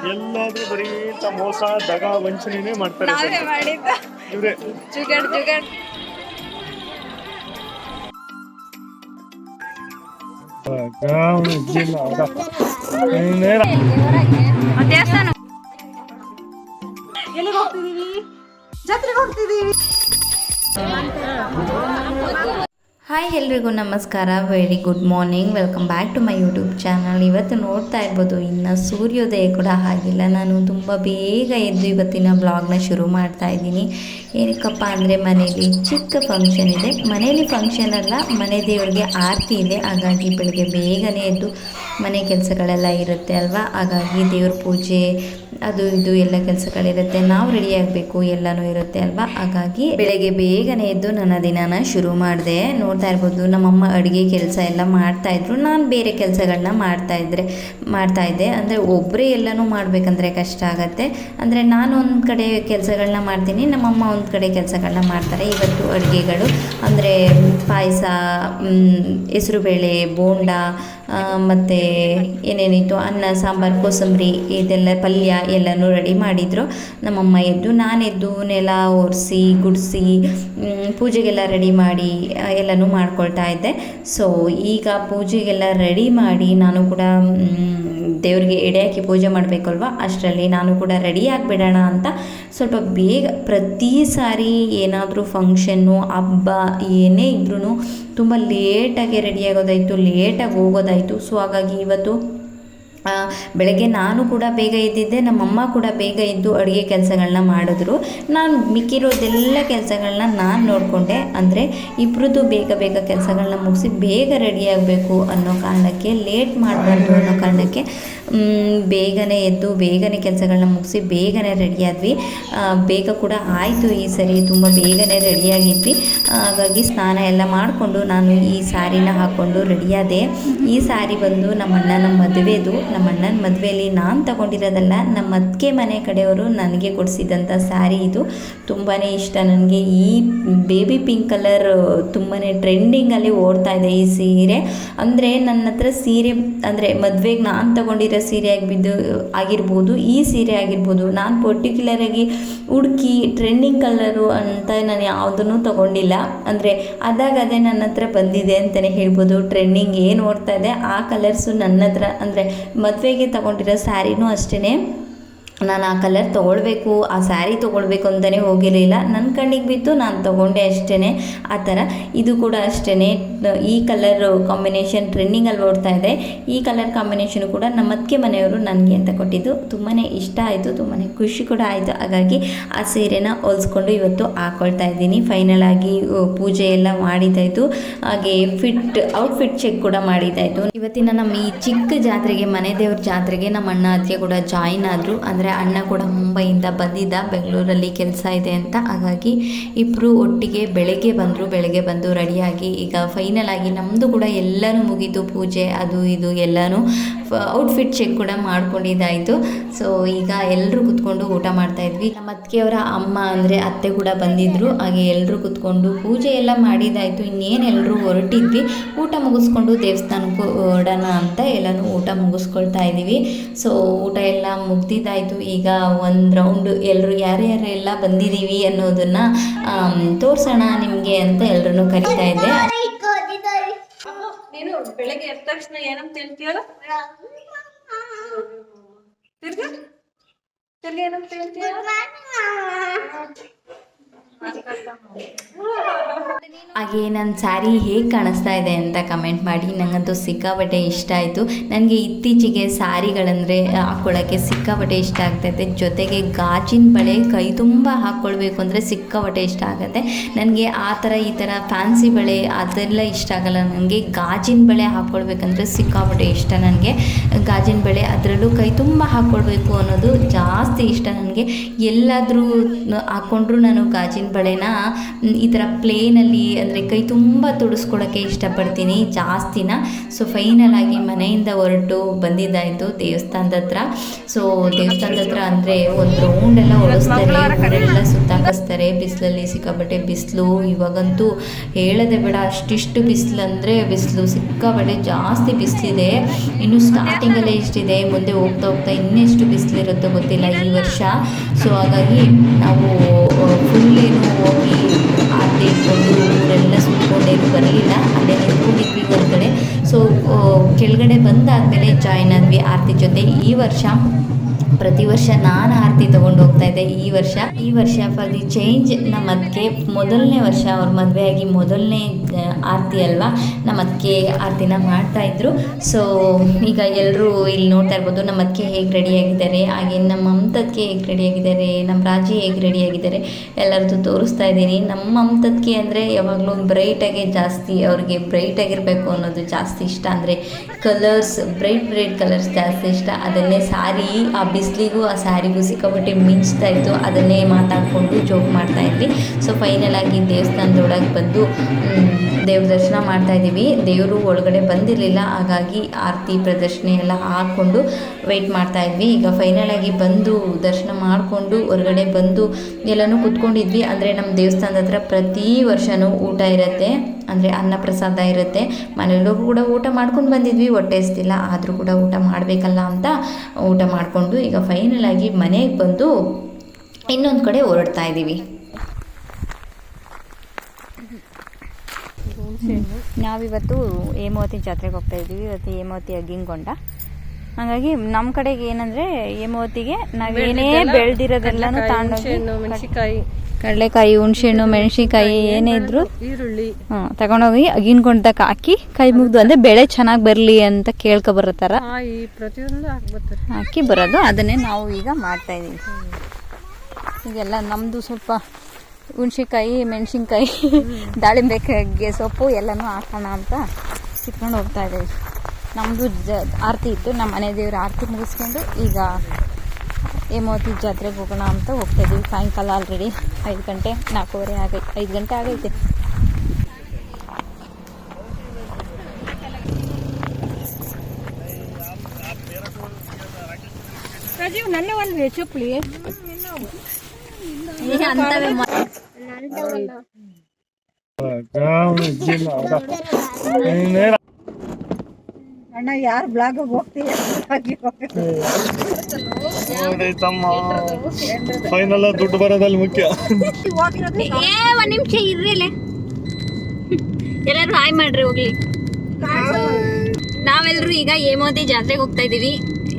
ಎಲ್ಲಾದ್ರೂ ಬರೀ ಮೋಸ ದಗ ವಂಚನೆನೇ ಮಾಡ್ತಾರೆ. ನಾವೇ ಮಾಡಿದ್ದ ಇವ್ರೆ ಜುಗಡ್ ಜುಗಡ್. ದೇವಸ್ಥಾನ ಎಲ್ಲಿಗೆ ಹೋಗ್ತಿದೀವಿ? ಜಾತ್ರೆಗೆ ಹೋಗ್ತಿದೀವಿ. ಹಾಯ್ ಎಲ್ರಿಗೂ ನಮಸ್ಕಾರ, very good morning, welcome back to my YouTube channel. ಇವತ್ತು ನೋಡ್ತಾ ಇರ್ಬೋದು ಇನ್ನು ಸೂರ್ಯೋದಯ ಕೂಡ ಆಗಿಲ್ಲ. ನಾನು ತುಂಬ ಬೇಗ ಎದ್ದು ಇವತ್ತಿನ ಬ್ಲಾಗ್ನ ಶುರು ಮಾಡ್ತಾ ಇದ್ದೀನಿ. ಏನಕ್ಕಪ್ಪ ಅಂದರೆ ಮನೇಲಿ ಚಿಕ್ಕ ಫಂಕ್ಷನ್ ಇದೆ. ಮನೇಲಿ ಫಂಕ್ಷನ್ ಅಲ್ಲ, ಮನೆ ದೇವರಿಗೆ ಆರತಿ ಇದೆ. ಹಾಗಾಗಿ ಬೆಳಗ್ಗೆ ಬೇಗನೆ ಎದ್ದು ಮನೆ ಕೆಲಸಗಳೆಲ್ಲ ಇರುತ್ತೆ ಅಲ್ವಾ. ಹಾಗಾಗಿ ದೇವ್ರ ಪೂಜೆ ಅದು ಇದು ಎಲ್ಲ ಕೆಲಸಗಳಿರುತ್ತೆ, ನಾವು ರೆಡಿ ಆಗಬೇಕು, ಎಲ್ಲನೂ ಇರುತ್ತೆ ಅಲ್ವಾ. ಹಾಗಾಗಿ ಬೆಳಗ್ಗೆ ಬೇಗನೆ ಎದ್ದು ನನ್ನ ದಿನಾನ ಶುರು ಮಾಡಿದೆ. ನೋಡ್ತಾ ಇರ್ಬೋದು ನಮ್ಮಮ್ಮ ಅಡುಗೆ ಕೆಲಸ ಎಲ್ಲ ಮಾಡ್ತಾಯಿದ್ರು, ನಾನು ಬೇರೆ ಕೆಲಸಗಳನ್ನ ಮಾಡ್ತಾ ಇದ್ದೆ. ಅಂದರೆ ಒಬ್ಬರೇ ಎಲ್ಲನೂ ಮಾಡಬೇಕಂದ್ರೆ ಕಷ್ಟ ಆಗುತ್ತೆ. ಅಂದರೆ ನಾನು ಒಂದು ಕಡೆ ಕೆಲಸಗಳನ್ನ ಮಾಡ್ತೀನಿ, ನಮ್ಮಮ್ಮ ಒಂದು ಕಡೆ ಕೆಲಸಗಳನ್ನ ಮಾಡ್ತಾರೆ. ಇವತ್ತು ಅಡುಗೆಗಳು ಅಂದರೆ ಪಾಯಸ, ಹೆಸರುಬೇಳೆ, ಬೋಂಡ ಮತ್ತು ಏನೇನಿತ್ತು, ಅನ್ನ, ಸಾಂಬಾರು, ಕೋಸಂಬರಿ, ಇದೆಲ್ಲ ಪಲ್ಯ ಎಲ್ಲನೂ ರೆಡಿ ಮಾಡಿದರು. ನಮ್ಮಮ್ಮ ಎದ್ದು, ನಾನೆದ್ದು ನೆಲ ಒರೆಸಿ ಗುಡಿಸಿ ಪೂಜೆಗೆಲ್ಲ ರೆಡಿ ಮಾಡಿ ಎಲ್ಲನೂ ಮಾಡ್ಕೊಳ್ತಾ ಇದ್ದೆ. ಸೊ ಈಗ ಪೂಜೆಗೆಲ್ಲ ರೆಡಿ ಮಾಡಿ ನಾನು ಕೂಡ ದೇವರಿಗೆ ಎಡೆ ಹಾಕಿ ಪೂಜೆ ಮಾಡಬೇಕಲ್ವ, ಅಷ್ಟರಲ್ಲಿ ನಾನು ಕೂಡ ರೆಡಿ ಆಗಿಬಿಡೋಣ ಅಂತ ಸ್ವಲ್ಪ ಬೇಗ. ಪ್ರತಿ ಸಾರಿ ಏನಾದರೂ ಫಂಕ್ಷನ್ನು, ಹಬ್ಬ ಏನೇ ಇದ್ರೂ ತುಂಬ ಲೇಟಾಗಿ ರೆಡಿ ಆಗೋದಾಯಿತು, ಲೇಟಾಗಿ ಹೋಗೋದಾಯಿತು. ಸೊ ಹಾಗಾಗಿ ಇವತ್ತು ಬೆಳಗ್ಗೆ ನಾನು ಕೂಡ ಬೇಗ ಎದ್ದಿದ್ದೆ, ನಮ್ಮಮ್ಮ ಕೂಡ ಬೇಗ ಎದ್ದು ಅಡುಗೆ ಕೆಲಸಗಳನ್ನ ಮಾಡಿದ್ರು. ನಾನು ಮಿಕ್ಕಿರೋದೆಲ್ಲ ಕೆಲಸಗಳನ್ನ ನಾನು ನೋಡಿಕೊಂಡೆ. ಅಂದರೆ ಇಬ್ಬರದ್ದು ಬೇಗ ಬೇಗ ಕೆಲಸಗಳನ್ನ ಮುಗಿಸಿ ಬೇಗ ರೆಡಿ ಆಗಬೇಕು ಅನ್ನೋ ಕಾರಣಕ್ಕೆ, ಲೇಟ್ ಮಾಡಬಾರ್ದು ಅನ್ನೋ ಕಾರಣಕ್ಕೆ ಬೇಗನೆ ಎದ್ದು ಬೇಗನೆ ಕೆಲಸಗಳನ್ನ ಮುಗಿಸಿ ಬೇಗನೆ ರೆಡಿಯಾದ್ವಿ. ಬೇಗ ಕೂಡ ಆಯಿತು ಈ ಸರಿ, ತುಂಬ ಬೇಗನೆ ರೆಡಿಯಾಗಿದ್ವಿ. ಹಾಗಾಗಿ ಸ್ನಾನ ಎಲ್ಲ ಮಾಡಿಕೊಂಡು ನಾನು ಈ ಸ್ಯಾರಿನ ಹಾಕ್ಕೊಂಡು ರೆಡಿಯಾದೆ. ಈ ಸ್ಯಾರಿ ಬಂದು ನಮ್ಮ ಅಣ್ಣನ ಮದುವೆದು. ನಮ್ಮ ಅಣ್ಣನ ಮದುವೆಯಲ್ಲಿ ನಾನು ತಗೊಂಡಿರೋದಲ್ಲ, ನಮ್ಮ ಅತ್ತಿಗೆ ಮನೆ ಕಡೆಯವರು ನನಗೆ ಕೊಡಿಸಿದಂಥ ಸ್ಯಾರಿ ಇದು. ತುಂಬಾ ಇಷ್ಟ ನನಗೆ. ಈ ಬೇಬಿ ಪಿಂಕ್ ಕಲರ್ ತುಂಬಾ ಟ್ರೆಂಡಿಂಗಲ್ಲಿ ಓಡ್ತಾ ಇದೆ ಈ ಸೀರೆ. ಅಂದರೆ ನನ್ನ ಹತ್ರ ಸೀರೆ ಅಂದರೆ ಮದುವೆಗೆ ನಾನು ತಗೊಂಡಿರೋ ಸೀರೆ ಆಗಿರ್ಬೋದು, ಈ ಸೀರೆ ಆಗಿರ್ಬೋದು, ನಾನು ಪರ್ಟಿಕ್ಯುಲರಾಗಿ ಹುಡುಕಿ ಟ್ರೆಂಡಿಂಗ್ ಕಲರು ಅಂತ ನಾನು ಯಾವುದನ್ನು ತೊಗೊಂಡಿಲ್ಲ. ಅಂದರೆ ಅದೇ ನನ್ನ ಹತ್ರ ಬಂದಿದೆ ಅಂತಲೇ ಹೇಳ್ಬೋದು. ಟ್ರೆಂಡಿಂಗ್ ಏನು ಓಡ್ತಾ ಇದೆ ಆ ಕಲರ್ಸು ನನ್ನ ಹತ್ರ. ಅಂದರೆ ಮದುವೆಗೆ ತಗೊಂಡಿರೋ ಸ್ಯಾರಿನೂ ಅಷ್ಟೇ, ನಾನು ಆ ಕಲರ್ ತೊಗೊಳ್ಬೇಕು, ಆ ಸ್ಯಾರಿ ತೊಗೊಳ್ಬೇಕು ಅಂತಲೇ ಹೋಗಿರಲಿಲ್ಲ. ನನ್ನ ಕಣ್ಣಿಗೆ ಬಿತ್ತು, ನಾನು ತೊಗೊಂಡೆ ಅಷ್ಟೇ. ಆ ಥರ ಇದು ಕೂಡ ಅಷ್ಟೇ. ಈ ಕಲರ್ ಕಾಂಬಿನೇಷನ್ ಟ್ರೆಂಡಿಂಗಲ್ಲಿ ಓಡ್ತಾ ಇದೆ. ಈ ಕಲರ್ ಕಾಂಬಿನೇಷನ್ ಕೂಡ ನಮ್ಮ ಅತ್ತಿಗೆ ಮನೆಯವರು ನನಗೆ ಅಂತ ಕೊಟ್ಟಿದ್ದು. ತುಂಬಾ ಇಷ್ಟ ಆಯಿತು, ತುಂಬಾ ಖುಷಿ ಕೂಡ ಆಯಿತು. ಹಾಗಾಗಿ ಆ ಸೀರೆನ ಹೊಲಿಸ್ಕೊಂಡು ಇವತ್ತು ಹಾಕ್ಕೊಳ್ತಾ ಇದ್ದೀನಿ. ಫೈನಲ್ ಆಗಿ ಪೂಜೆ ಎಲ್ಲ ಮಾಡಿದ್ದಾಯಿತು. ಹಾಗೆ ಔಟ್ಫಿಟ್ ಚೆಕ್ ಕೂಡ ಮಾಡಿದ್ದಾಯಿತು. ಇವತ್ತಿನ ನಮ್ಮ ಈ ಚಿಕ್ಕ ಜಾತ್ರೆಗೆ, ಮನೆ ದೇವ್ರ ಜಾತ್ರೆಗೆ ನಮ್ಮ ಅಣ್ಣ ಅತ್ತಿಗೆ ಕೂಡ ಜಾಯಿನ್ ಆದರು. ಅಂದರೆ ಅಣ್ಣ ಕೂಡ ಮುಂಬೈಯಿಂದ ಬಂದಿದ್ದ, ಬೆಂಗಳೂರಲ್ಲಿ ಕೆಲಸ ಇದೆ ಅಂತ. ಹಾಗಾಗಿ ಇಬ್ಬರು ಒಟ್ಟಿಗೆ ಬೆಳಗ್ಗೆ ಬಂದು ರೆಡಿಯಾಗಿ ಈಗ ಫೈನಲ್ ಆಗಿ ನಮ್ಮದು ಕೂಡ ಎಲ್ಲನೂ ಮುಗೀತು. ಪೂಜೆ ಅದು ಇದು ಎಲ್ಲನೂ ಔಟ್ಫಿಟ್ ಚೆಕ್ ಕೂಡ ಮಾಡ್ಕೊಂಡಿದ್ದಾಯಿತು. ಸೊ ಈಗ ಎಲ್ಲರೂ ಕೂತ್ಕೊಂಡು ಊಟ ಮಾಡ್ತಾಯಿದ್ವಿ. ನಮ್ಮ ಅತ್ತಿಗೆಯವರ ಅಮ್ಮ ಅಂದರೆ ಅತ್ತೆ ಕೂಡ ಬಂದಿದ್ದರು. ಹಾಗೆ ಎಲ್ಲರೂ ಕೂತ್ಕೊಂಡು ಪೂಜೆ ಎಲ್ಲ ಮಾಡಿದ್ದಾಯಿತು. ಇನ್ನೇನು ಎಲ್ಲರೂ ಹೊರಟಿದ್ವಿ. ಊಟ ಮುಗಿಸ್ಕೊಂಡು ದೇವಸ್ಥಾನಕ್ಕೂ ಹೊರಡೋಣ ಅಂತ ಎಲ್ಲನೂ ಊಟ ಮುಗಿಸ್ಕೊಳ್ತಾ ಇದ್ದೀವಿ. ಸೊ ಊಟ ಎಲ್ಲ ಮುಗ್ದಿದ್ದಾಯಿತು. ಈಗ ಒಂದು ರೌಂಡು ಎಲ್ಲರೂ ಯಾರ್ಯಾರೆಲ್ಲ ಬಂದಿದ್ದೀವಿ ಅನ್ನೋದನ್ನು ತೋರಿಸೋಣ ನಿಮಗೆ ಅಂತ ಎಲ್ಲರೂ ಕರಿತಾ ಇದ್ದೆ. ನೀನು ಬೆಳಗ್ಗೆ ಎದ್ದ ತಕ್ಷಣ ಏನಂತ ಹೇಳ್ತೀಯಲ್ಲ, ತಿರ್ಗಿ ಏನಂತ ಹೇಳ್ತೀಯ? ಹಾಗೆ ನನ್ನ ಸ್ಯಾರಿ ಹೇಗೆ ಕಾಣಿಸ್ತಾ ಇದೆ ಅಂತ ಕಮೆಂಟ್ ಮಾಡಿ. ನನಗಂತೂ ಸಿಕ್ಕಾಪಟ್ಟೆ ಇಷ್ಟ ಆಯಿತು. ನನಗೆ ಇತ್ತೀಚೆಗೆ ಸ್ಯಾರಿಗಳಂದರೆ ಹಾಕ್ಕೊಳ್ಳೋಕ್ಕೆ ಸಿಕ್ಕಾಪಟ್ಟೆ ಇಷ್ಟ ಆಗ್ತೈತೆ. ಜೊತೆಗೆ ಗಾಜಿನ ಬಳೆ ಕೈ ತುಂಬ ಹಾಕ್ಕೊಳ್ಬೇಕು ಅಂದರೆ ಸಿಕ್ಕಾಪಟ್ಟೆ ಇಷ್ಟ ಆಗುತ್ತೆ ನನಗೆ. ಆ ಥರ ಈ ಥರ ಫ್ಯಾನ್ಸಿ ಬಳೆ ಅದೆಲ್ಲ ಇಷ್ಟ ಆಗಲ್ಲ ನನಗೆ. ಗಾಜಿನ ಬಳೆ ಹಾಕ್ಕೊಳ್ಬೇಕಂದ್ರೆ ಸಿಕ್ಕಾಪಟ್ಟೆ ಇಷ್ಟ ನನಗೆ. ಗಾಜಿನ ಬಳೆ ಅದರಲ್ಲೂ ಕೈ ತುಂಬ ಹಾಕ್ಕೊಳ್ಬೇಕು ಅನ್ನೋದು ಜಾಸ್ತಿ ಇಷ್ಟ ನನಗೆ. ಎಲ್ಲಾದರೂ ಹಾಕ್ಕೊಂಡ್ರೂ ನಾನು ಗಾಜಿನ ಬಳೆನ ಈ ಥರ ಪ್ಲೇನಲ್ಲಿ ಅಂದರೆ ಕೈ ತುಂಬ ತೊಡಸ್ಕೊಳ್ಳೋಕ್ಕೆ ಇಷ್ಟಪಡ್ತೀನಿ ಜಾಸ್ತಿನ. ಸೊ ಫೈನಲ್ ಆಗಿ ಮನೆಯಿಂದ ಹೊರಟು ಬಂದಿದ್ದಾಯಿತು ದೇವಸ್ಥಾನದ ಹತ್ರ. ಸೊ ದೇವಸ್ಥಾನದ ಹತ್ರ ಅಂದರೆ ಒಂದು ರೌಂಡ್ ಎಲ್ಲ ಓಡಿಸ್ತಾರೆ, ಊರೆಲ್ಲ ಸುತ್ತಾಕಿಸ್ತಾರೆ. ಬಿಸಿಲಲ್ಲಿ ಸಿಕ್ಕಾಪಟ್ಟೆ ಬಿಸಿಲು, ಇವಾಗಂತೂ ಹೇಳೋದೇ ಬೇಡ, ಅಷ್ಟಿಷ್ಟು ಬಿಸಿಲು ಅಂದರೆ ಬಿಸಿಲು ಸಿಕ್ಕಾಪಟ್ಟೆ ಜಾಸ್ತಿ ಬಿಸಿಲಿದೆ. ಇನ್ನು ಸ್ಟಾರ್ಟಿಂಗಲ್ಲೇ ಇಷ್ಟಿದೆ, ಮುಂದೆ ಹೋಗ್ತಾ ಹೋಗ್ತಾ ಇನ್ನೆಷ್ಟು ಬಿಸಿಲಿರುತ್ತೋ ಗೊತ್ತಿಲ್ಲ ಈ ವರ್ಷ. ಸೊ ಹಾಗಾಗಿ ನಾವು ಫುಲ್ಲೇನು ಹೋಗಿ ಆರತಿ ಇಟ್ಕೊಂಡು ಊರೆಲ್ಲ ಸುತ್ತಕೊಂಡೇನು ಬರಲಿಲ್ಲ, ಅಲ್ಲೇ ನಿಂತ್ಕೊಂಡಿದ್ವಿ ಹೊರಗಡೆ. ಸೊ ಕೆಳಗಡೆ ಬಂದಾದಮೇಲೆ ಜಾಯ್ನ್ ಆದ್ವಿ ಆರತಿ ಜೊತೆ. ಈ ವರ್ಷ ಪ್ರತಿ ವರ್ಷ ನಾನು ಆರತಿ ತೊಗೊಂಡು ಹೋಗ್ತಾ ಇದ್ದೆ. ಈ ವರ್ಷ ಫಾರ್ ದಿ ಚೇಂಜ್ ನಮ್ಮ ಅದಕ್ಕೆ ಮೊದಲನೇ ವರ್ಷ ಅವ್ರ ಮದುವೆಯಾಗಿ ಮೊದಲನೇ ಆರತಿ ಅಲ್ವಾ, ನಮ್ಮ ಅದಕ್ಕೆ ಆರತಿನ ಮಾಡ್ತಾಯಿದ್ರು. ಸೊ ಈಗ ಎಲ್ಲರೂ ಇಲ್ಲಿ ನೋಡ್ತಾ ಇರ್ಬೋದು ನಮ್ಮ ಅದಕ್ಕೆ ಹೇಗೆ ರೆಡಿಯಾಗಿದ್ದಾರೆ, ಹಾಗೆ ನಮ್ಮ ಮಮತದ್ಕೆ ಹೇಗೆ ರೆಡಿಯಾಗಿದ್ದಾರೆ, ನಮ್ಮ ರಾಜಿ ಹೇಗೆ ರೆಡಿಯಾಗಿದ್ದಾರೆ ಎಲ್ಲರದ್ದು ತೋರಿಸ್ತಾ ಇದ್ದೀನಿ. ನಮ್ಮ ಮಮತದ್ಕೆ ಅಂದರೆ ಯಾವಾಗಲೂ ಬ್ರೈಟಾಗೆ ಜಾಸ್ತಿ, ಅವ್ರಿಗೆ ಬ್ರೈಟಾಗಿರಬೇಕು ಅನ್ನೋದು ಜಾಸ್ತಿ ಇಷ್ಟ. ಅಂದರೆ ಕಲರ್ಸ್ ಬ್ರೈಟ್ ಕಲರ್ಸ್ ಜಾಸ್ತಿ ಇಷ್ಟ. ಅದನ್ನೇ ಸ್ಯಾರಿ, ಆ ಬಿಸಿಲಿಗೂ ಆ ಸ್ಯಾರಿಗೂ ಸಿಕ್ಕಾಪಟ್ಟೆ ಮಿಂಚ್ತಾ ಇತ್ತು, ಅದನ್ನೇ ಮಾತಾಡಿಕೊಂಡು ಜೋಕ್ ಮಾಡ್ತಾ ಇದ್ವಿ. ಸೊ ಫೈನಲ್ ಆಗಿ ದೇವಸ್ಥಾನದೊಳಗೆ ಬಂದು ದೇವ್ರ ದರ್ಶನ ಮಾಡ್ತಾ ಇದ್ದೀವಿ. ದೇವರು ಒಳಗಡೆ ಬಂದಿರಲಿಲ್ಲ, ಹಾಗಾಗಿ ಆರತಿ ಪ್ರದರ್ಶನ ಎಲ್ಲ ಹಾಕ್ಕೊಂಡು ವೆಯ್ಟ್ ಮಾಡ್ತಾ ಇದ್ವಿ. ಈಗ ಫೈನಲ್ ಆಗಿ ಬಂದು ದರ್ಶನ ಮಾಡಿಕೊಂಡು ಹೊರಗಡೆ ಬಂದು ಎಲ್ಲನೂ ಕೂತ್ಕೊಂಡಿದ್ವಿ. ಅಂದರೆ ನಮ್ಮ ದೇವಸ್ಥಾನದ ಹತ್ರ ಪ್ರತಿ ವರ್ಷವೂ ಊಟ ಇರುತ್ತೆ, ಅಂದರೆ ಅನ್ನ ಪ್ರಸಾದ ಇರುತ್ತೆ. ಮನೆಯಲ್ಲೂ ಕೂಡ ಊಟ ಮಾಡ್ಕೊಂಡು ಬಂದಿದ್ವಿ, ಹೊಟ್ಟೆ ಹಸ್ದಿಲ್ಲ, ಆದರೂ ಕೂಡ ಊಟ ಮಾಡಬೇಕಲ್ಲ ಅಂತ ಊಟ ಮಾಡಿಕೊಂಡು ಈಗ ಫೈನಲ್ ಆಗಿ ಮನೆಗೆ ಬಂದು ಇನ್ನೊಂದು ಕಡೆ ಹೊರಡ್ತಾ ಇದ್ದೀವಿ. ನಾವಿವತ್ತು ಹೇಮಾವತಿ ಜಾತ್ರೆಗೆ ಹೋಗ್ತಾ ಇದ್ದೀವಿ. ಇವತ್ತು ಹೇಮಾವತಿ ಅಗ್ಗಿನಕೊಂಡ. ಹಾಗಾಗಿ ನಮ್ಮ ಕಡೆಗೆ ಏನಂದರೆ ಹೇಮಾವತಿಗೆ ನಾವೇನೇ ಬೆಳೆದಿರೋದೆಲ್ಲನೂ ತಗೊಂಡೋಗಿ ಕಡಲೆಕಾಯಿ, ಹುಣಸೆಹಣ್ಣು, ಮೆಣಸಿನ್ಕಾಯಿ ಏನೇ ಇದ್ರು ಈರುಳ್ಳಿ ತಗೊಂಡೋಗಿ ಅಗಿನ್ಕೊಂಡಕ್ಕೆ ಹಾಕಿ ಕೈ ಮುಗ್ದು ಅಂದರೆ ಬೆಳೆ ಚೆನ್ನಾಗಿ ಬರಲಿ ಅಂತ ಕೇಳ್ಕೊಬರತ್ತಾರ ಪ್ರತಿಯೊಂದು ಹಾಕಿ ಬರೋದು. ಅದನ್ನೇ ನಾವು ಈಗ ಮಾಡ್ತಾ ಇದ್ದೀವಿ. ಈಗೆಲ್ಲ ನಮ್ಮದು ಸ್ವಲ್ಪ ಹುಣಸೆಕಾಯಿ, ಮೆಣಸಿನ್ಕಾಯಿ, ದಾಳಿಂಬೆಕಾಯಿಗೆ ಸೊಪ್ಪು ಎಲ್ಲನೂ ಹಾಕೋಣ ಅಂತ ಸಿಕ್ಕೊಂಡು ಹೋಗ್ತಾ ಇದ್ದೀವಿ. ನಮ್ಮದು ಆರತಿ ಇತ್ತು, ನಮ್ಮ ಮನೆ ದೇವ್ರ ಆರತಿ ಮುಗಿಸ್ಕೊಂಡು ಈಗ ಹೇಮಾವತಿ ಜಾತ್ರೆಗೆ ಹೋಗೋಣ ಅಂತ ಹೋಗ್ತಾ ಇದ್ದೀವಿ. ಸಾಯಂಕಾಲ ಆಲ್ರೆಡಿ 5 ಗಂಟೆ 4:15 ಆಗೈತೆ, 5 ಗಂಟೆ ಆಗೈತೆ. ರಾಜೀವ್ ನನ್ನೇ ಒಂದು ಚಪ್ಪಲಿ ಅಣ್ಣ ಯಾರು ಬ್ಲಾಗ್ ಹೋಗ್ತೀವಿ ಫೈನಲ್ ದುಡ್ಡು ಬರೋದಲ್ಲಿ ಮುಖ್ಯ. ಒಂದ್ ನಿಮಿಷ ಇರ್ರಿ, ಎಲ್ಲರೂ ಹಾಯ್ ಮಾಡ್ರಿ ಹೋಗ್ಲಿ. ನಾವೆಲ್ಲರೂ ಈಗ ಹೇಮಾವತಿ ಜಾತ್ರೆಗೆ ಹೋಗ್ತಾ ಇದೀವಿ.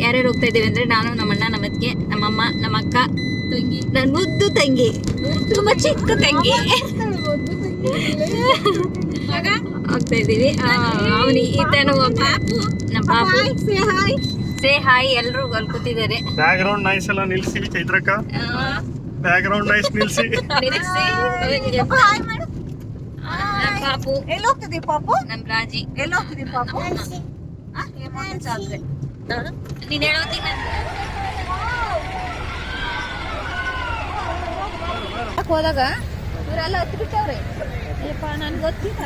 ಯಾರ್ಯಾರು ಹೋಗ್ತಾ ಇದೀವಿ ಅಂದ್ರೆ ನಾನು, ನಮ್ಮಣ್ಣ, ನಮ್ಮತ್ತಿಗೆ, ನಮ್ಮಮ್ಮ, ನಮ್ಮ ಅಕ್ಕ, ತಂಗಿ, ನನ್ನ ಮುದ್ದು ತಂಗಿ, ತುಂಬಾ ಚಿಕ್ಕ ತಂಗಿ ಹೋಗ್ತಾ ಇದೀವಿ. ಅವನಿ ಈತನು ನಮ್ಮ ಪಾಪು. Say hi. ಎಲ್ರು ಅಲ್ಲಿ ಕೂತಿದ್ದಾರೆ. ಬ್ಯಾಕ್ ಗ್ರೌಂಡ್ ನೈಸ್ ಎಲ್ಲ ನಿಲ್ಸಿ ಚೈತ್ರಕ್ಕ, ಬ್ಯಾಕ್ ಗ್ರೌಂಡ್ ನೈಸ್ ನಿಲ್ಸಿ. ನಮ್ಮ ಪಾಪು ಎಲ್ಲಿ ಹೋಗ್ತಿದ್ದೀವಿ ಪಾಪು? ನಮ್ಮ ರಾಜಿ ಎಲ್ಲಿ ಹೋಗ್ತಿದ್ದೀವಿ ಪಾಪು? ಜಾತ್ರೆ ನೀನ್ ಹೇಳೋದಿನ ಹೋದಾಗ ಇವರೆಲ್ಲ ಹತ್ತು ಬಿಟ್ಟವ್ರೆ. ಅಯ್ಯಪ್ಪ ನನ್ಗೆ ಗೊತ್ತಿತ್ತು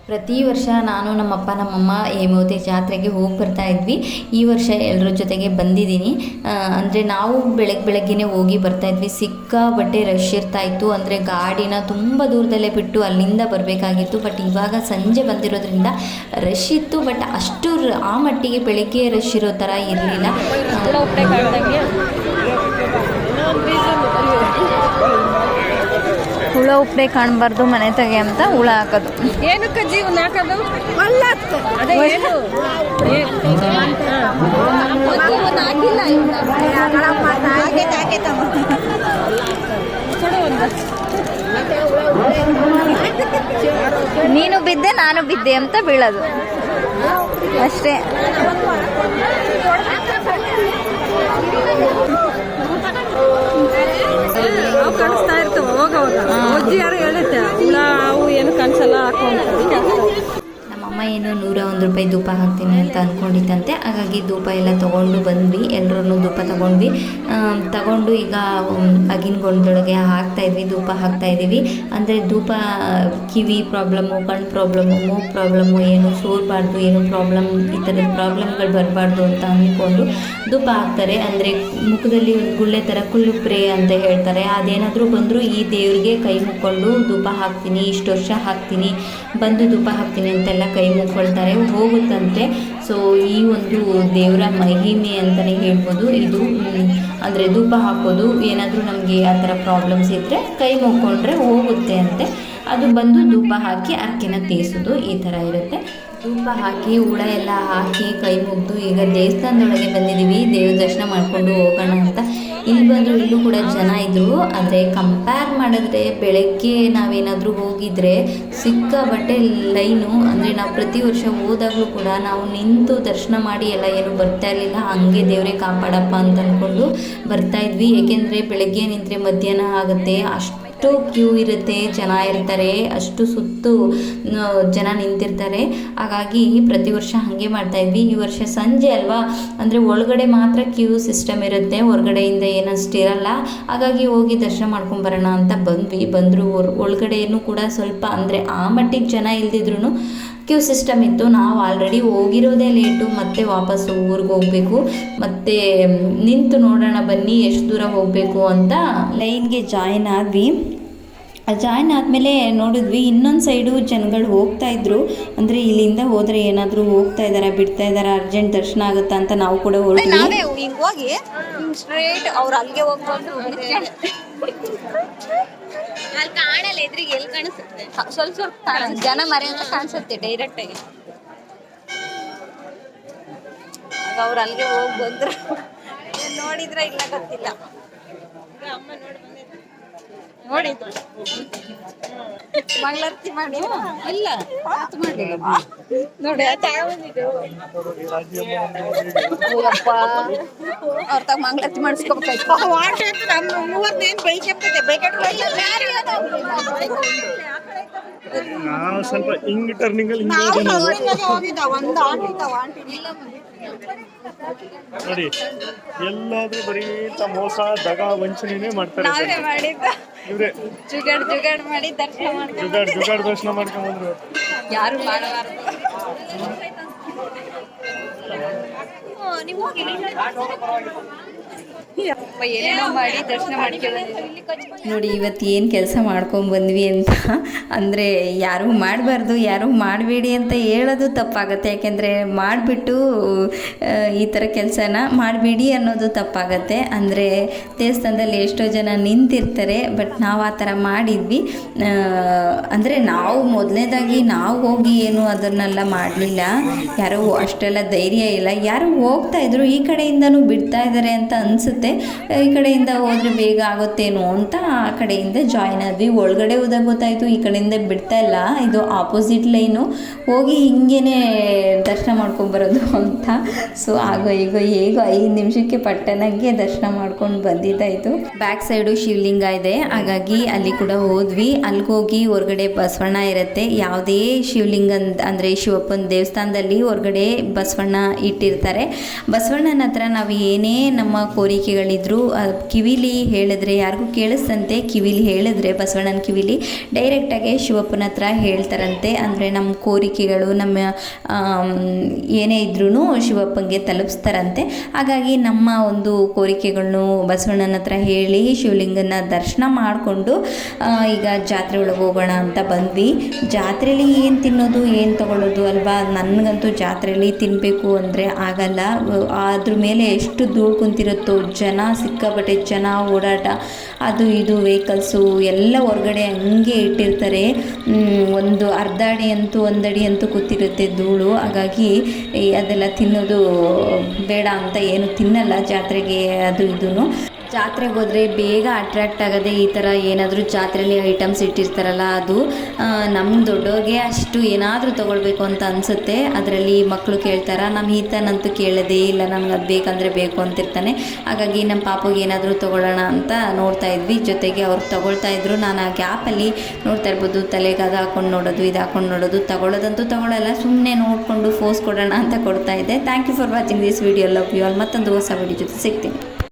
ಪ್ರತಿ ವರ್ಷ ನಾನು, ನಮ್ಮಪ್ಪ, ನಮ್ಮಮ್ಮ ಹೇಮಾವತಿ ಜಾತ್ರೆಗೆ ಹೋಗಿ ಬರ್ತಾ ಇದ್ವಿ. ಈ ವರ್ಷ ಎಲ್ಲರ ಜೊತೆಗೆ ಬಂದಿದ್ದೀನಿ. ಅಂದರೆ ನಾವು ಬೆಳಗ್ಗೆನೇ ಹೋಗಿ ಬರ್ತಾ ಇದ್ವಿ. ಸಿಕ್ಕಾಪಟ್ಟೆ ರಶ್ ಇರ್ತಾಯಿತ್ತು. ಅಂದರೆ ಗಾಡಿನ ತುಂಬ ದೂರದಲ್ಲೇ ಬಿಟ್ಟು ಅಲ್ಲಿಂದ ಬರಬೇಕಾಗಿತ್ತು. ಬಟ್ ಇವಾಗ ಸಂಜೆ ಬಂದಿರೋದ್ರಿಂದ ರಶ್ ಇತ್ತು, ಬಟ್ ಅಷ್ಟು ಆ ಮಟ್ಟಿಗೆ ಬೆಳಗ್ಗೆ ರಶ್ ಇರೋ ಥರ ಇರಲಿಲ್ಲ. ಹುಳ ಉಪ್ಪೆ ಕಾಣಬಾರ್ದು ಮನೆ ತೆಗೆ ಅಂತ ಹುಳ ಹಾಕೋದು. ಏನಕ್ಕೆ ಜೀವನ ಹಾಕೋದು? ಅದೇ ಏನು ನೀನು ಬಿದ್ದೆ ನಾನು ಬಿದ್ದೆ ಅಂತ ಬೀಳೋದು ಅಷ್ಟೇ. ಕಾಣಿಸ್ತಾ ಇರ್ತವೆ ಅವಾಗ ಅಜ್ಜಿ ಯಾರು ಹೇಳುತ್ತೆ ಹುಳ ಅವು ಏನು ಕನ್ಸಲ್ಲ ಹಾಕೊಂಡು. ನಮ್ಮಮ್ಮ ಅಮ್ಮ ಏನು 101 ರೂಪಾಯಿ ಧೂಪ ಹಾಕ್ತೀನಿ ಅಂತ ಅಂದ್ಕೊಂಡಿತ್ತಂತೆ. ಹಾಗಾಗಿ ಧೂಪ ಎಲ್ಲ ತೊಗೊಂಡು ಬಂದ್ವಿ, ಎಲ್ಲರೂ ಧೂಪ ತಗೊಂಡು ಈಗ ಅಗಿನ ಗೊಂಡೊಳಗೆ ಹಾಕ್ತಾಯಿದ್ವಿ, ಧೂಪ ಹಾಕ್ತಾಯಿದ್ದೀವಿ. ಅಂದರೆ ಧೂಪ ಕಿವಿ ಪ್ರಾಬ್ಲಮ್ಮು, ಕಣ್ಣು ಪ್ರಾಬ್ಲಮ್ಮು, ಮೂಗು ಪ್ರಾಬ್ಲಮ್ಮು ಏನು ಸೋರಬಾರ್ದು, ಏನು ಪ್ರಾಬ್ಲಮ್ ಈ ಥರದ ಪ್ರಾಬ್ಲಮ್ಗಳು ಬರಬಾರ್ದು ಅಂತ ಅಂದ್ಕೊಂಡು ಧೂಪ ಹಾಕ್ತಾರೆ. ಅಂದರೆ ಮುಖದಲ್ಲಿ ಒಂದು ಗುಳ್ಳೆ ಥರ ಕುಳ್ಳುಪ್ರೆ ಅಂತ ಹೇಳ್ತಾರೆ, ಅದೇನಾದರೂ ಬಂದರೂ ಈ ದೇವ್ರಿಗೆ ಕೈ ಮುಕ್ಕೊಂಡು ಧೂಪ ಹಾಕ್ತೀನಿ, ಇಷ್ಟು ವರ್ಷ ಹಾಕ್ತೀನಿ, ಬಂದು ಧೂಪ ಹಾಕ್ತೀನಿ ಅಂತೆಲ್ಲ ಕೈ ಮುಕ್ಕೊಳ್ತಾರೆ, ಹೋಗುತ್ತಂತೆ. ಸೊ ಈ ಒಂದು ದೇವರ ಮಹಿಮೆ ಅಂತಲೇ ಹೇಳ್ಬೋದು ಇದು. ಅಂದರೆ ಧೂಪ ಹಾಕೋದು ಏನಾದರೂ ನಮಗೆ ಆ ಥರ ಪ್ರಾಬ್ಲಮ್ಸ್ ಇದ್ದರೆ ಕೈ ಮುಕ್ಕೊಂಡ್ರೆ ಹೋಗುತ್ತೆ ಅಂತೆ. ಅದು ಬಂದು ಧೂಪ ಹಾಕಿ ಅರ್ಕೆನ ತೀರಿಸೋದು ಈ ಥರ ಇರುತ್ತೆ. ಧೂಪ ಹಾಕಿ ಹೂಳ ಎಲ್ಲ ಹಾಕಿ ಕೈ ಮುಗಿದು ಈಗ ದೇವಸ್ಥಾನದೊಳಗೆ ಬಂದಿದ್ದೀವಿ, ದೇವ್ರ ದರ್ಶನ ಮಾಡಿಕೊಂಡು ಹೋಗೋಣ ಅಂತ. ಇಲ್ಲಿ ಬಂದರೂ ಇಲ್ಲೂ ಕೂಡ ಜನ ಇದ್ದರು. ಆದರೆ ಕಂಪೇರ್ ಮಾಡಿದ್ರೆ ಬೆಳಗ್ಗೆ ನಾವೇನಾದರೂ ಹೋಗಿದ್ರೆ ಸಿಕ್ಕಾಬಟ್ಟೆ ಲೈನು. ಅಂದರೆ ನಾವು ಪ್ರತಿ ವರ್ಷ ಹೋದಾಗಲೂ ಕೂಡ ನಾವು ನಿಂತು ದರ್ಶನ ಮಾಡಿ ಎಲ್ಲ ಏನು ಬರ್ತಾ ಇರಲಿಲ್ಲ, ಹಂಗೆ ದೇವರೇ ಕಾಪಾಡಪ್ಪ ಅಂತ ಅಂದ್ಕೊಂಡು ಬರ್ತಾಯಿದ್ವಿ. ಏಕೆಂದರೆ ಬೆಳಗ್ಗೆ ನಿಂತರೆ ಮಧ್ಯಾಹ್ನ ಆಗುತ್ತೆ, ಅಷ್ಟು ಕ್ಯೂ ಇರುತ್ತೆ, ಜನ ಇರ್ತಾರೆ, ಅಷ್ಟು ಸುತ್ತು ಜನ ನಿಂತಿರ್ತಾರೆ. ಹಾಗಾಗಿ ಪ್ರತಿ ವರ್ಷ ಹಾಗೆ ಮಾಡ್ತಾಯಿದ್ವಿ. ಈ ವರ್ಷ ಸಂಜೆ ಅಲ್ವಾ, ಅಂದರೆ ಒಳಗಡೆ ಮಾತ್ರ ಕ್ಯೂ ಸಿಸ್ಟಮ್ ಇರುತ್ತೆ, ಹೊರಗಡೆಯಿಂದ ಏನಷ್ಟು ಇರಲ್ಲ. ಹಾಗಾಗಿ ಹೋಗಿ ದರ್ಶನ ಮಾಡ್ಕೊಂಬರೋಣ ಅಂತ ಬಂದರು. ಒಳಗಡೆಯೂ ಕೂಡ ಸ್ವಲ್ಪ ಅಂದರೆ ಆ ಮಟ್ಟಿಗೆ ಜನ ಇಲ್ದಿದ್ರು ಕ್ಯೂ ಸಿಸ್ಟಮ್ ಇತ್ತು. ನಾವು ಆಲ್ರೆಡಿ ಹೋಗಿರೋದೇ ಲೇಟು, ಮತ್ತೆ ವಾಪಸ್ಸು ಊರಿಗೆ ಹೋಗಬೇಕು, ಮತ್ತು ನಿಂತು ನೋಡೋಣ ಬನ್ನಿ ಎಷ್ಟು ದೂರ ಹೋಗಬೇಕು ಅಂತ ಲೈನ್ಗೆ ಜಾಯಿನ್ ಆದ್ವಿ. ಜಾಯಿನ್ ಆದಮೇಲೆ ನೋಡಿದ್ವಿ ಇನ್ನೊಂದು ಸೈಡು ಜನಗಳು ಹೋಗ್ತಾಯಿದ್ರು. ಅಂದರೆ ಇಲ್ಲಿಂದ ಹೋದರೆ ಏನಾದರೂ ಹೋಗ್ತಾ ಇದ್ದಾರಾ ಬಿಡ್ತಾ ಇದ್ದಾರಾ, ಅರ್ಜೆಂಟ್ ದರ್ಶನ ಆಗುತ್ತಾ ಅಂತ ನಾವು ಕೂಡ ಹೊರಟ್ವಿ. ನಾವೇ ಹಿಂಗೆ ಹೋಗಿ ಸ್ಟ್ರೇಟ್ ಅವ್ರು ಅಲ್ಲಿಗೆ ಹೋಗ್ಕೊಂಡು ಅಲ್ಲಿ ಕಾಣಲ್ಲ, ಎದುರಿಗೆ ಎಲ್ಲಿ ಕಾಣಿಸುತ್ತೆ, ಸ್ವಲ್ಪ ಜನ ಮರೆ ಅಂತ ಕಾಣಿಸುತ್ತೆ ಡೈರೆಕ್ಟ್ ಆಗಿ. ಆಗ ಅವ್ರು ಅಲ್ಲಿಗೆ ಹೋಗಿ ಬಂದ್ರು, ನೋಡಿದ್ರ ಇಲ್ಲ ಗೊತ್ತಿಲ್ಲ. ಅಮ್ಮ ನೋಡಿದ್ರು ಮಂಗಳಾರತಿ ಮಾಡಿ ಇಲ್ಲ ನೋಡಿ ಅವ್ರ ತಗ ಮಂಗಳಾರತಿ ಮಾಡಿಸ್ಕೋಬೇಕಾಯ್ತು. ನಾವು ಸ್ವಲ್ಪ ಹಿಂಗ್ ಟರ್ನಿಂಗ್ ಅಲ್ಲಿ ನೋಡಿ, ಎಲ್ಲಾದ್ರೂ ಬರೀ ಮೋಸ ದಗ ವಂಚನೆನೇ ಮಾಡ್ತಾರೆ. ಇವ್ರೆ ಜುಗಾಡ್ ಮಾಡಿ ದರ್ಶನ ಜುಗಾಡ್ ದರ್ಶನ ಮಾಡ್ಕೊಂಡ್ ಬಂದ್ರು. ಯಾರು ಮಾಡಬಾರ್ದು. ನೀವು ಏನೇನೋ ಮಾಡಿ ದರ್ಶನ ನೋಡಿ ಇವತ್ತು ಏನು ಕೆಲಸ ಮಾಡ್ಕೊಂಡ್ಬಂದ್ವಿ ಅಂತ. ಅಂದರೆ ಯಾರೂ ಮಾಡಬಾರ್ದು, ಯಾರೂ ಮಾಡಬೇಡಿ ಅಂತ ಹೇಳೋದು ತಪ್ಪಾಗತ್ತೆ. ಯಾಕೆಂದರೆ ಮಾಡಿಬಿಟ್ಟು ಈ ಥರ ಕೆಲಸನ ಮಾಡಬೇಡಿ ಅನ್ನೋದು ತಪ್ಪಾಗತ್ತೆ. ಅಂದರೆ ದೇವಸ್ಥಾನದಲ್ಲಿ ಎಷ್ಟೋ ಜನ ನಿಂತಿರ್ತಾರೆ, ಬಟ್ ನಾವು ಆ ಥರ ಮಾಡಿದ್ವಿ. ಅಂದರೆ ನಾವು ಮೊದಲನೇದಾಗಿ ನಾವು ಹೋಗಿ ಏನು ಅದನ್ನೆಲ್ಲ ಮಾಡಲಿಲ್ಲ, ಯಾರೂ ಅಷ್ಟೆಲ್ಲ ಧೈರ್ಯ ಇಲ್ಲ. ಯಾರು ಹೋಗ್ತಾಯಿದ್ರು, ಈ ಕಡೆಯಿಂದನೂ ಬಿಡ್ತಾ ಇದ್ದಾರೆ ಅಂತ ಅನಿಸುತ್ತೆ. ಈ ಕಡೆಯಿಂದ ಹೋದರೆ ಬೇಗ ಆಗುತ್ತೇನೋ ಅಂತ ಆ ಕಡೆಯಿಂದ ಜಾಯಿನ್ ಆದ್ವಿ. ಒಳಗಡೆ ಹೋದಾಗ ಗೊತ್ತಾಯಿತು ಈ ಕಡೆಯಿಂದ ಬಿಡ್ತಾ ಇಲ್ಲ, ಇದು ಆಪೋಸಿಟ್ ಲೈನು, ಹೋಗಿ ಹಿಂಗೇನೆ ದರ್ಶನ ಮಾಡ್ಕೊಂಬರೋದು ಅಂತ. ಸೊ ಆಗೋ ಹೇಗೋ 5 ನಿಮಿಷಕ್ಕೆ ಪಟ್ಟಣಕ್ಕೆ ದರ್ಶನ ಮಾಡ್ಕೊಂಡು ಬಂದಿದ್ದಾಯಿತು. ಬ್ಯಾಕ್ ಸೈಡು ಶಿವಲಿಂಗ ಇದೆ, ಹಾಗಾಗಿ ಅಲ್ಲಿ ಕೂಡ ಹೋದ್ವಿ. ಅಲ್ಲಿಗೆ ಹೋಗಿ ಹೊರಗಡೆ ಬಸವಣ್ಣ ಇರುತ್ತೆ. ಯಾವುದೇ ಶಿವಲಿಂಗ ಅಂದರೆ ಶಿವಪ್ಪನ ದೇವಸ್ಥಾನದಲ್ಲಿ ಹೊರಗಡೆ ಬಸವಣ್ಣ ಇಟ್ಟಿರ್ತಾರೆ. ಬಸವಣ್ಣನ ಹತ್ರ ನಾವು ಏನೇ ನಮ್ಮ ಕೋರಿಕೆಗಳಿದ್ರು ಕಿವಿಲಿ ಹೇಳಿದ್ರೆ, ಯಾರಿಗೂ ಕೇಳಿಸ್ತಂತೆ ಕಿವಿಲಿ ಹೇಳಿದ್ರೆ ಬಸವಣ್ಣನ ಕಿವಿಲಿ ಡೈರೆಕ್ಟಾಗಿ ಶಿವಪ್ಪನ ಹತ್ರ ಹೇಳ್ತಾರಂತೆ. ಅಂದರೆ ನಮ್ಮ ಕೋರಿಕೆಗಳು ನಮ್ಮ ಏನೇ ಇದ್ರೂ ಶಿವಪ್ಪಂಗೆ ತಲುಪಿಸ್ತಾರಂತೆ. ಹಾಗಾಗಿ ನಮ್ಮ ಒಂದು ಕೋರಿಕೆಗಳನ್ನು ಬಸವಣ್ಣನ ಹತ್ರ ಹೇಳಿ ಶಿವಲಿಂಗನ ದರ್ಶನ ಮಾಡಿಕೊಂಡು ಈಗ ಜಾತ್ರೆ ಒಳಗೆ ಹೋಗೋಣ ಅಂತ ಬಂದ್ವಿ. ಜಾತ್ರೆಯಲ್ಲಿ ಏನು ತಿನ್ನೋದು ಏನು ತಗೊಳ್ಳೋದು ಅಲ್ವಾ, ನನಗಂತೂ ಜಾತ್ರೆಯಲ್ಲಿ ತಿನ್ನಬೇಕು ಅಂದರೆ ಆಗಲ್ಲ. ಅದ್ರ ಮೇಲೆ ಎಷ್ಟು ಧೂಳು ಕುಂತಿರುತ್ತೋ, ಜನ ಸಿಕ್ಕಾಪಟ್ಟೆ ಜನ ಓಡಾಟ, ಅದು ಇದು ವೆಹಿಕಲ್ಸು ಎಲ್ಲ ಹೊರಗಡೆ ಹಂಗೆ ಇಟ್ಟಿರ್ತಾರೆ. ಒಂದು ಅರ್ಧ ಅಡಿ ಅಂತೂ 1 ಅಡಿ ಅಂತೂ ಕೂತಿರುತ್ತೆ ಧೂಳು. ಹಾಗಾಗಿ ಅದೆಲ್ಲ ತಿನ್ನೋದು ಬೇಡ ಅಂತ ಏನು ತಿನ್ನಲ್ಲ ಜಾತ್ರೆಗೆ ಅದು ಇದೂ. ಜಾತ್ರೆಗೆ ಹೋದರೆ ಬೇಗ ಅಟ್ರ್ಯಾಕ್ಟ್ ಆಗೋದೇ ಈ ಥರ ಏನಾದರೂ ಜಾತ್ರೆಯಲ್ಲಿ ಐಟಮ್ಸ್ ಇಟ್ಟಿರ್ತಾರಲ್ಲ ಅದು. ನಮ್ಮ ದೊಡ್ಡೋರಿಗೆ ಅಷ್ಟು ಏನಾದರೂ ತೊಗೊಳ್ಬೇಕು ಅಂತ ಅನಿಸುತ್ತೆ. ಅದರಲ್ಲಿ ಮಕ್ಕಳು ಕೇಳ್ತಾರೆ, ನಮ್ಮ ಈತನಂತೂ ಕೇಳೋದೇ ಇಲ್ಲ, ನನಗೆ ಅದು ಬೇಕಂದರೆ ಬೇಕು ಅಂತಿರ್ತಾನೆ. ಹಾಗಾಗಿ ನಮ್ಮ ಪಾಪುಗೆ ಏನಾದರೂ ತೊಗೊಳ್ಳೋಣ ಅಂತ ನೋಡ್ತಾ ಇದ್ವಿ. ಜೊತೆಗೆ ಅವ್ರು ತೊಗೊಳ್ತಾ ಇದ್ರು. ನಾನು ಆ ಗ್ಯಾಪಲ್ಲಿ ನೋಡ್ತಾ ಇರ್ಬೋದು, ತಲೆಗೆ ಅದು ಹಾಕೊಂಡು ನೋಡೋದು, ಇದು ಹಾಕೊಂಡು ನೋಡೋದು. ತೊಗೊಳ್ಳೋದಂತೂ ತೊಗೊಳ್ಳಲ್ಲ, ಸುಮ್ಮನೆ ನೋಡಿಕೊಂಡು ಫೋಸ್ ಕೊಡೋಣ ಅಂತ ಕೊಡ್ತಾ ಇದ್ದೆ. Thank you for watching this video. Love you all. ಮತ್ತೊಂದು ಹೊಸ ವಿಡಿಯೋ ಜೊತೆ ಸಿಗ್ತೀನಿ.